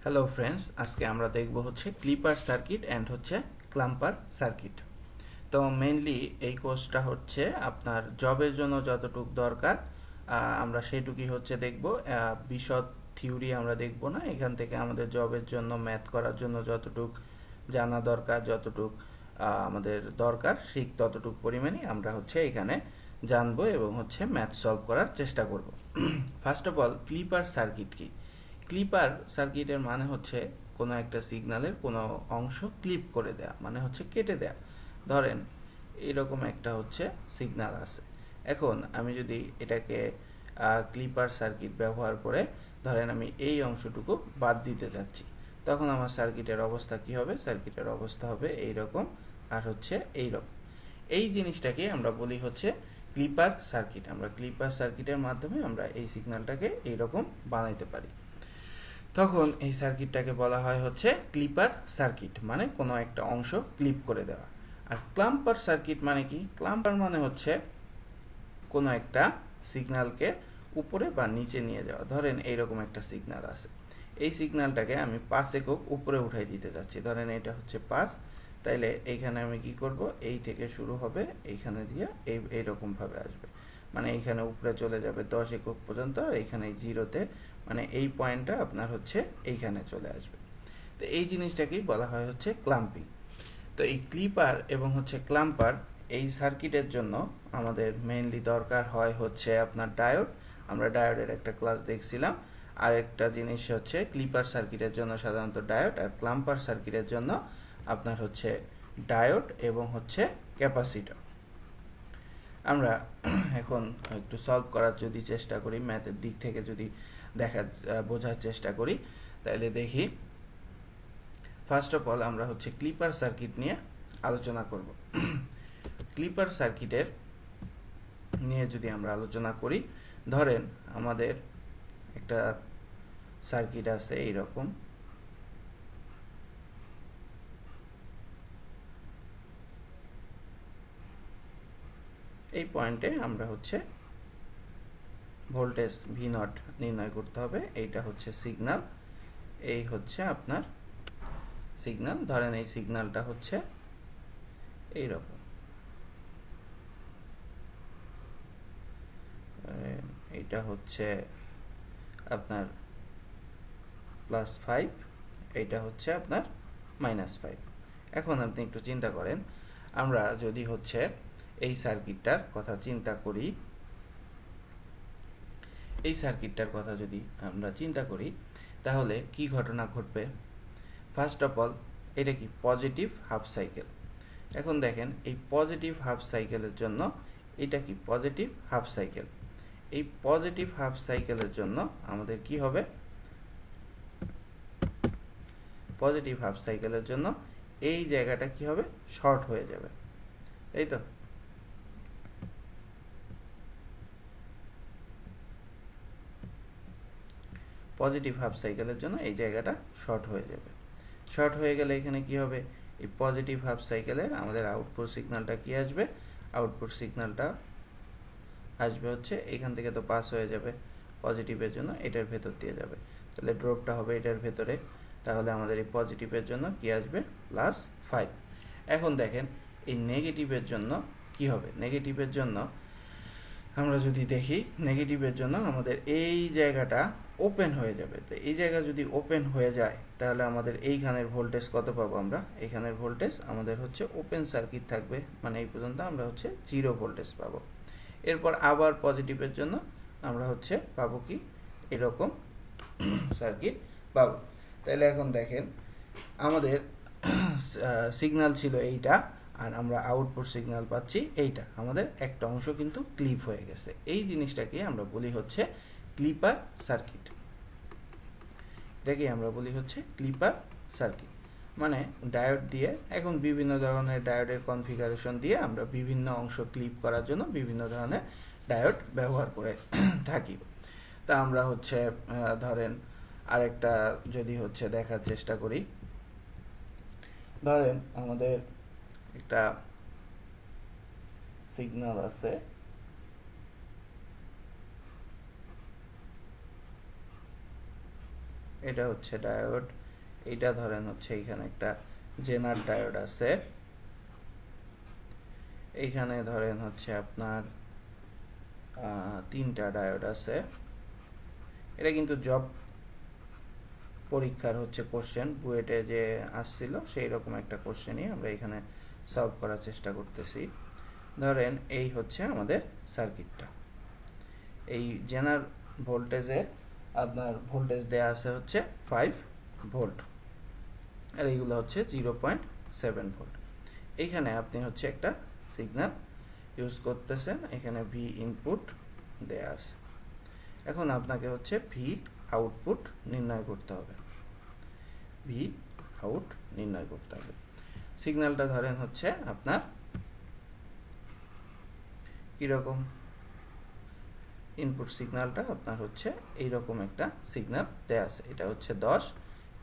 Hello friends, আজকে আমরা দেখব হচ্ছে ক্লিপার সার্কিট অ্যান্ড হচ্ছে ক্লাম্পার সার্কিট। তো মেইনলি এই কোর্সটা হচ্ছে আপনার জবের জন্য যতটুকু দরকার আমরা সেইটুকুই হচ্ছে দেখব। বিশদ থিওরি আমরা দেখব না। এখান থেকে আমাদের জবের জন্য ম্যাথ করার জন্য যতটুকু জানা দরকার, যতটুকু আমাদের দরকার ঠিক ততটুকু পরিমাণই আমরা হচ্ছে এখানে জানবো এবং হচ্ছে ম্যাথ সলভ করার চেষ্টা করব। First of all, clipper circuit কি? ক্লিপার সার্কিটের মানে হচ্ছে কোনো একটা সিগন্যালের কোনো অংশ ক্লিপ করে দেয়া, মানে হচ্ছে কেটে দেয়া। ধরেন এরকম একটা হচ্ছে সিগন্যাল আছে। এখন আমি যদি এটাকে ক্লিপার সার্কিট ব্যবহার করে ধরেন আমি এই অংশটুকু বাদ দিতে যাচ্ছি, তখন আমার সার্কিটের অবস্থা কি হবে? সার্কিটের অবস্থা হবে এইরকম আর হচ্ছে এইরকম। এই জিনিসটাকে আমরা বলি হচ্ছে ক্লিপার সার্কিট। আমরা ক্লিপার সার্কিটের মাধ্যমে আমরা এই সিগন্যালটাকে এইরকম বানাইতে পারি। তখন এই সার্কিটটাকে বলা হয় হচ্ছে ক্লিপার সার্কিট, মানে কোনো একটা অংশ ক্লিপ করে দেওয়া। আর ক্লাম্পার সার্কিট মানে কি? ক্লাম্পার মানে হচ্ছে কোনো একটা সিগন্যালকে উপরে বা নিচে নিয়ে যাওয়া। ধরেন এইরকম একটা সিগন্যাল আছে, এই সিগন্যালটাকে আমি 5 একক উপরে উঠাই দিতে যাচ্ছি। ধরেন এটা হচ্ছে 5, তাইলে এইখানে আমি কি করব? এই থেকে শুরু হবে, এইখানে দিয়ে এইরকমভাবে আসবে, মানে এইখানে উপরে চলে যাবে 10 একক পর্যন্ত, আর এইখানে জিরোতে মানে এই পয়েন্টটা আপনার হচ্ছে এইখানে চলে আসবে। তো এই জিনিসটাকেই বলা হয় হচ্ছে ক্লাম্পিং। তো এই ক্লিপার এবং হচ্ছে ক্লাম্পার এই সার্কিটের জন্য আমাদের মেইনলি দরকার হয় হচ্ছে আপনার ডায়োড। আমরা ডায়োডের একটা ক্লাস দেখছিলাম। আর একটা জিনিস হচ্ছে ক্লিপার সার্কিটের জন্য সাধারণত ডায়োড, আর ক্লাম্পার সার্কিটের জন্য আপনার হচ্ছে ডায়োড এবং হচ্ছে ক্যাপাসিটর। আমরা এখন একটু সলভ করার যদি চেষ্টা করি, ম্যাথের দিক থেকে যদি বোঝার চেষ্টা করি, তাহলে দেখি ফার্স্ট অফ অল আমরা হচ্ছে ক্লিপার সার্কিট নিয়ে আলোচনা করব। ক্লিপার সার্কিটের নিয়ে যদি আমরা আলোচনা করি, ধরেন আমাদের একটা সার্কিট আছে এইরকম। এই পয়েন্টে আমরা হচ্ছে ভোল্টেজ ভি নট নির্ণয় করতে হবে। এইটা হচ্ছে সিগন্যাল, এই হচ্ছে আপনার সিগন্যাল। ধরেন এই সিগন্যালটা হচ্ছে এইরকম, এইটা হচ্ছে আপনার +5, এইটা হচ্ছে আপনার -5। এখন আপনি একটু চিন্তা করেন, আমরা যদি হচ্ছে এই সার্কিটটার কথা চিন্তা করি, এই সার্কিটটার কথা যদি আমরা চিন্তা করি, তাহলে কি ঘটনা ঘটবে? ফার্স্ট অফ অল, এটা কি পজিটিভ হাফ সাইকেল। এখন দেখেন এই পজিটিভ হাফ সাইকেলের জন্য, এটা কি পজিটিভ হাফ সাইকেল। এই পজিটিভ হাফ সাইকেলের জন্য আমাদের কি হবে? পজিটিভ হাফ সাইকেলের জন্য এই জায়গাটা কি হবে? শর্ট হয়ে যাবে, এই তো। পজিটিভ হাফ সাইকেলের জন্য এই জায়গাটা শর্ট হয়ে যাবে। শর্ট হয়ে গেলে এখানে কি হবে? এই পজিটিভ হাফ সাইকেলের আমাদের আউটপুট সিগন্যালটা কি আসবে? আউটপুট সিগন্যালটা আসবে হচ্ছে এখান থেকে তো পাস হয়ে যাবে পজিটিভের জন্য, এটার ভেতর দিয়ে যাবে, তাহলে ড্রপটা হবে এটার ভেতরে। তাহলে আমাদের এই পজিটিভের জন্য কি আসবে? +5। এখন দেখেন এই নেগেটিভের জন্য কি হবে? নেগেটিভের জন্য আমরা যদি দেখি, নেগেটিভের জন্য আমাদের এই জায়গাটা ওপেন হয়ে যাবে। তো এই জায়গা যদি ওপেন হয়ে যায়, তাহলে আমাদের এইখানের ভোল্টেজ কত পাবো? আমরা এখানের ভোল্টেজ আমাদের হচ্ছে ওপেন সার্কিট থাকবে, মানে এই পর্যন্ত আমরা হচ্ছে 0 ভোল্টেজ পাবো। এরপর আবার পজিটিভের জন্য আমরা হচ্ছে পাবো কি? এরকম সার্কিট পাবো। তাহলে এখন দেখেন আমাদের সিগন্যাল ছিল এইটা, আর আমরা আউটপুট সিগন্যাল পাচ্ছি এইটা। আমাদের একটা অংশ কিন্তু ক্লিপ হয়ে গেছে। এই জিনিসটাকে আমরা বলি হচ্ছে ক্লিপার সার্কিট। এটাকে আমরা বলি হচ্ছে ক্লিপার সার্কিট। মানে ডায়োড দিয়ে, এখন বিভিন্ন ধরনের ডায়োডের কনফিগারেশন দিয়ে আমরা বিভিন্ন অংশ ক্লিপ করার জন্য বিভিন্ন ধরনের ডায়োড ব্যবহার করে থাকি। তা আমরা হচ্ছে ধরেন আরেকটা যদি হচ্ছে দেখার চেষ্টা করি, ধরেন আমাদের একটা সিগন্যাল আছে, এটা হচ্ছে ডায়োড, এইটা ধরেন হচ্ছে এইখানে একটা জেনার ডায়োড আছে, এইখানে ধরেন হচ্ছে আপনার 3টা ডায়োড আছে। এটা কিন্তু জব পরীক্ষার হচ্ছে কোশ্চেন, বুয়েটে যে আসছিল সেই রকম একটা কোশ্চেনই আমরা এখানে সলভ করার চেষ্টা করতেছি। ধরেন এই হচ্ছে আমাদের সার্কিটটা, এই জেনার ভোল্টেজে আপনার ভোল্টেজ দেয়া আছে হচ্ছে 5 ভোল্ট, আর এইগুলো হচ্ছে 0.7 ভোল্ট। এইখানে আপনি হচ্ছে একটা সিগন্যাল ইউজ করতেছেন, এখানে ভি ইনপুট দেয়া আছে। এখন আপনাকে হচ্ছে ভি আউটপুট নির্ণয় করতে হবে, ভি আউট নির্ণয় করতে হবে। সিগন্যালটা ধরেন হচ্ছে আপনার কীরকম, ইনপুট সিগন্যালটা আপনার হচ্ছে এইরকম একটা সিগন্যাল দেয়া আছে, এটা হচ্ছে 10,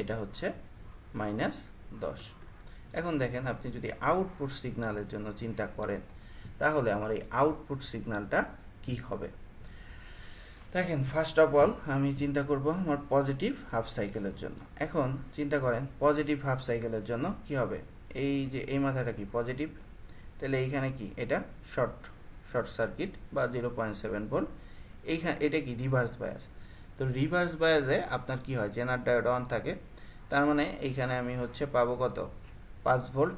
এটা হচ্ছে -10। এখন দেখেন আপনি যদি আউটপুট সিগন্যালের জন্য চিন্তা করেন তাহলে আমার এই আউটপুট সিগন্যালটা কি হবে। দেখেন ফার্স্ট অফ অল আমি চিন্তা করব আমার পজিটিভ হাফ সাইকেলের জন্য। এখন চিন্তা করেন পজিটিভ হাফ সাইকেলের জন্য কি হবে, এই যে এই মাথাটা কি পজিটিভ, তাহলে এইখানে কি এটা শর্ট সার্কিট বা 0.7 ভোল্ট, এইখানে এটা কি রিভার্স বায়াস। তো রিভার্স বায়াসে আপনার কি হয়, জেনার ডায়োড অন থাকে, তার মানে এইখানে আমি হচ্ছে পাবো কত 5 ভোল্ট,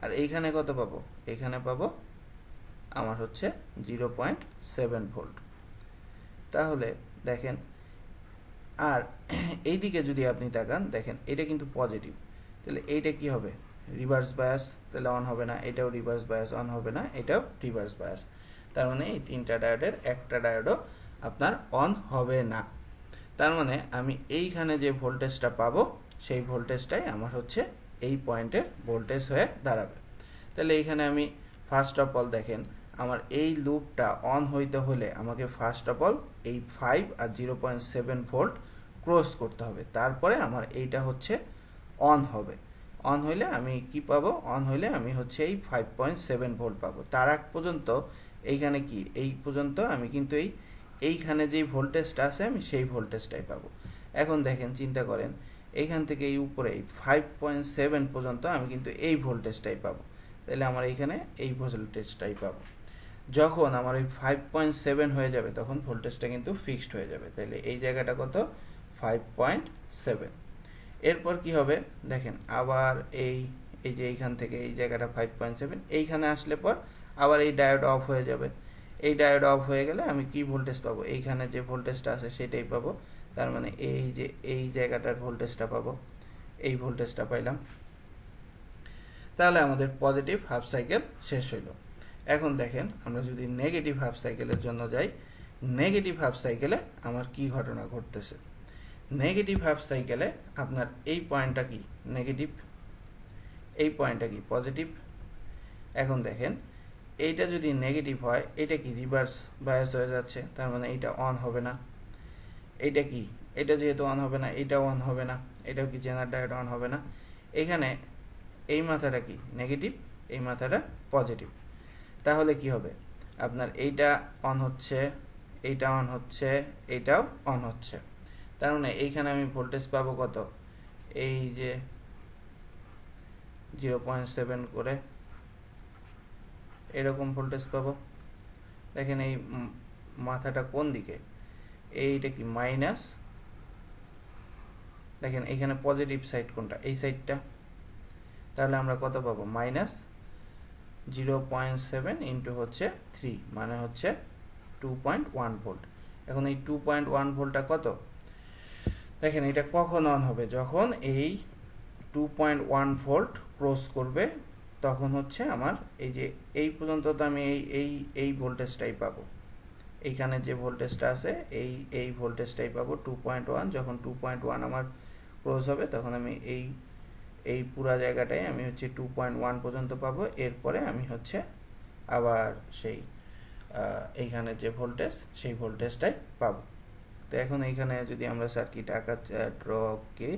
আর এইখানে কত পাবো, এখানে পাবো আমার হচ্ছে 0.7 ভোল্ট। তাহলে দেখেন, আর এইদিকে যদি আপনি তাকান দেখেন এটা কিন্তু পজিটিভ, তাহলে এইটা কি হবে রিভার্স বায়াস, তাহলে অন হবে না, এটাও রিভার্স বায়াস অন হবে না, এটাও রিভার্স বায়াস। তার মানে এই 3টা ডায়োডের একটা ডায়োডও আপনার অন হবে না। তার মানে আমি এইখানে যে ভোল্টেজটা পাবো সেই ভোল্টেজটাই আমার হচ্ছে এই পয়েন্টের ভোল্টেজ হয়ে দাঁড়াবে। তাহলে এইখানে আমি ফার্স্ট অফ অল দেখেন আমার এই লুপটা অন হইতে হলে আমাকে ফার্স্ট অফ অল এই 5 আর 0.7 ভোল্ট ক্রস করতে হবে, তারপরে আমার এইটা হচ্ছে অন হবে। অন হইলে আমি কি পাবো, অন হইলে আমি হচ্ছে এই 5.7 ভোল্ট পাবো। তার আগ পর্যন্ত এইখানে কি, এই পর্যন্ত আমি কিন্তু এইখানে যেই ভোল্টেজটা আছে আমি সেই ভোল্টেজটাই পাবো। এখন দেখেন চিন্তা করেন এইখান থেকে এই উপরে এই 5.7 পর্যন্ত আমি কিন্তু এই ভোল্টেজটাই পাবো, তাহলে আমার এইখানে এই ভোল্টেজটাই পাবো। যখন আমার ওই 5.7 হয়ে যাবে তখন ভোল্টেজটা কিন্তু ফিক্সড হয়ে যাবে, তাহলে এই জায়গাটা কত 5.7। এরপর কি হবে দেখেন আবার এই যে এইখান থেকে এই জায়গাটা 5.7, এইখানে আসলে পর আবার এই ডায়োড অফ হয়ে যাবে। এই ডায়োড অফ হয়ে গেলে আমি কি ভোল্টেজ পাবো, এইখানে যে ভোল্টেজটা আছে সেটাই পাবো, তার মানে এই যে এই জায়গাটার ভোল্টেজটা পাবো, এই ভোল্টেজটা পাইলাম। তাহলে আমাদের পজিটিভ হাফ সাইকেল শেষ হইল। এখন দেখেন আমরা যদি নেগেটিভ হাফ সাইকেলের জন্য যাই, নেগেটিভ হাফ সাইকেলে আমার কি ঘটনা ঘটতেছে। নেগেটিভ হাফ সাইকেলে আপনার এই পয়েন্টটা কি নেগেটিভ, এই পয়েন্টটা কি পজিটিভ। এখন দেখেন এইটা যদি নেগেটিভ হয় এটা কি রিভার্স বায়াস হয়ে যাচ্ছে, তার মানে এইটা অন হবে না। এইটা কি, এটা যেহেতু অন হবে না এটাও অন হবে না, এটাও কি জেনার ডায়োড অন হবে না। এখানে এই মাথাটা কি নেগেটিভ, এই মাথাটা পজিটিভ, তাহলে কি হবে আপনার এইটা অন হচ্ছে, এইটা অন হচ্ছে, এইটাও অন হচ্ছে। তার মানে এইখানে আমি ভোল্টেজ পাবো কত, এই যে 0.7 করে এরকম ভোল্টেজ পাবো। দেখেন এই মাথাটা কোন দিকে, এইটা কি মাইনাস, দেখেন এখানে পজিটিভ সাইড কোনটা, এই সাইডটা, তাহলে আমরা কত পাবো -0.7 ইন্টু হচ্ছে 3 মানে হচ্ছে 2.1 ভোল্ট। এখন এই 2.1 ভোল্টটা কত, দেখেন এটা কখন অন হবে, যখন এই 2.1 ভোল্ট ক্রস করবে তখন হচ্ছে আমার এই যে এই পর্যন্ত তো আমি এই ভোল্টেজটাই পাবো, এইখানে যে ভোল্টেজটা আছে এই ভোল্টেজটাই পাবো 2.1। যখন 2.1 আমার ক্রস হবে তখন আমি এই পুরা জায়গাটাই আমি হচ্ছে 2.1 পর্যন্ত পাবো। এরপরে আমি হচ্ছে আবার সেই এইখানে যে ভোল্টেজ সেই ভোল্টেজটাই পাবো। তো এখন এইখানে যদি আমরা সার্কিট আঁকার ড্র করি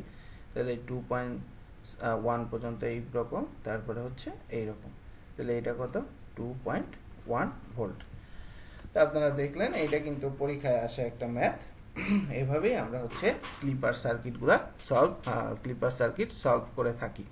তাহলে 2.1 পর্যন্ত এই রকম, তারপরে হচ্ছে এইরকম, তাহলে এটা কত 2.1 ভোল্ট। তো আপনারা দেখলেন এইটা কিন্তু পরীক্ষায় আসে একটা ম্যাথ। এভাবেই আমরা হচ্ছে ক্লিপার সার্কিট সলভ করে থাকি।